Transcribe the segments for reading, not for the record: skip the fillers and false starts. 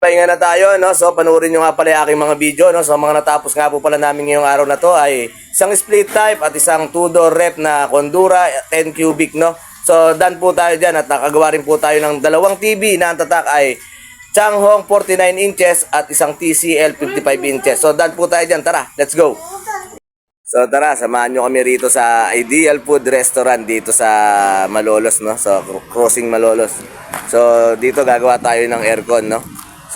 Pahinga na tayo, no? So, panoorin nyo nga pala yung aking mga video, no? So, mga natapos nga po pala namin ngayong araw na to ay isang split type at isang 2-door rep na Condura 10 cubic, no? So, done po tayo dyan at nakagawa rin po tayo ng dalawang TV na ang tatak ay Changhong 49 inches at isang TCL 55 inches. So, done po tayo dyan. Tara, let's go! So, tara, samahan nyo kami rito sa Ideal Food Restaurant dito sa Malolos, no? So, Crossing Malolos. So, dito gagawa tayo ng aircon, no?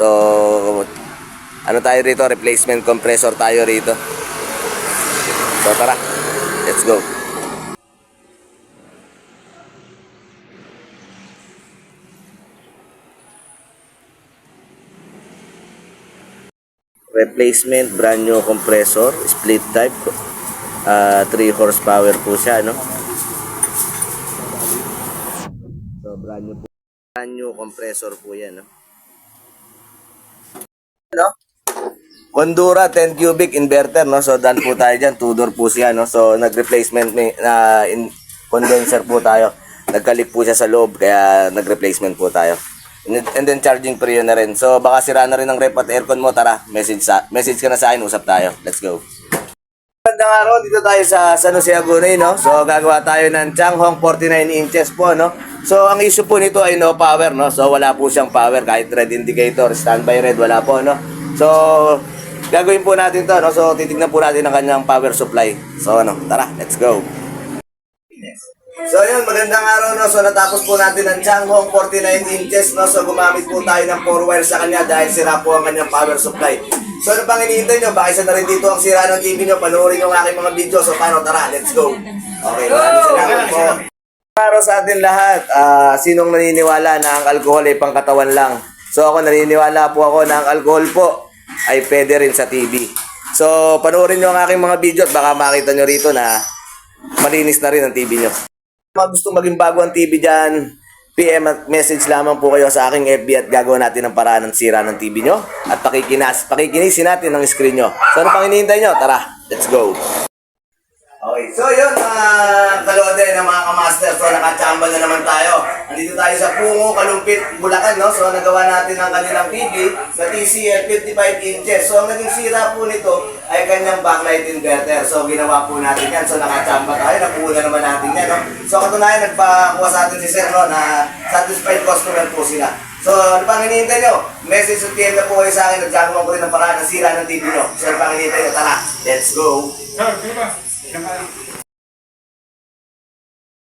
So, ano tayo rito? Replacement compressor tayo rito. So, tara. Let's go. Replacement brand new compressor, split type. 3 horsepower po siya, no? So, brand new compressor po yan, no? Condura 10 cubic inverter, no? So, done po tayo dyan. 2-door po siya, no? So, nag-replacement condenser po tayo. Nagkalik po siya sa loob, kaya nag-replacement po tayo. And then, charging pre na rin. So, baka sira na rin ang rep at aircon mo. Tara, message ka na sa akin. Usap tayo. Let's go. Magandang araw. Dito tayo sa San Jose, Agunay, no? So, gagawa tayo ng Changhong 49 inches po, no? So, ang issue po nito ay no power, no? So, wala po siyang power. Kahit red indicator, standby red, wala po, no? So, gagawin po natin to, no? So, titignan po natin ang kanyang power supply. So, ano, tara, let's go. So, yun, magandang araw, no? So, natapos po natin ang Changhong 49 inches, no? So, gumamit po tayo ng 4 wire sa kanya dahil sira po ang kanyang power supply. So, ano pang hinihintay nyo? Baka isa na rin dito ang sira ng TV nyo. Panoorin yung aking mga video. So, paano? Tara, let's go. Okay, maraming salamat po. Para sa atin lahat, sinong naniniwala na ang alcohol ay pangkatawan lang? So, ako naniniwala po ako na ang alcohol po ay pwede rin sa TV. So, panoorin nyo ang aking mga video at baka makita nyo rito na malinis na rin ang TV nyo. Mga gustong maging bago ang TV dyan, PM at message lamang po kayo sa aking FB at gagawa natin ng paraan ng sira ng TV nyo at pakikinisin natin ang screen nyo. So, ano pang hinihintay nyo? Tara, let's go! Okay, so yun, kalode ng mga kamaster. So, nakachamba na naman tayo. Nandito tayo sa Pungo, Kalumpit, Bulacan, no? So, nagawa natin ang kanilang TV sa TCL 55 inches. So, ang naging sira po nito ay kanyang backlight inverter. So, ginawa po natin yan. So, nakachamba tayo. Nakuha na naman natin yan, no? So, katunayan, nagpakuha sa atin si Sir, no? Na satisfied customer po sila. So, ano pang hinihintay nyo? Message at PM na po kayo sa akin. Nagkakaroon ko rin ng paraan ng sira ng TV nyo. So, ano pang hinihintay nyo? Tara, let's go! Sir, di ba?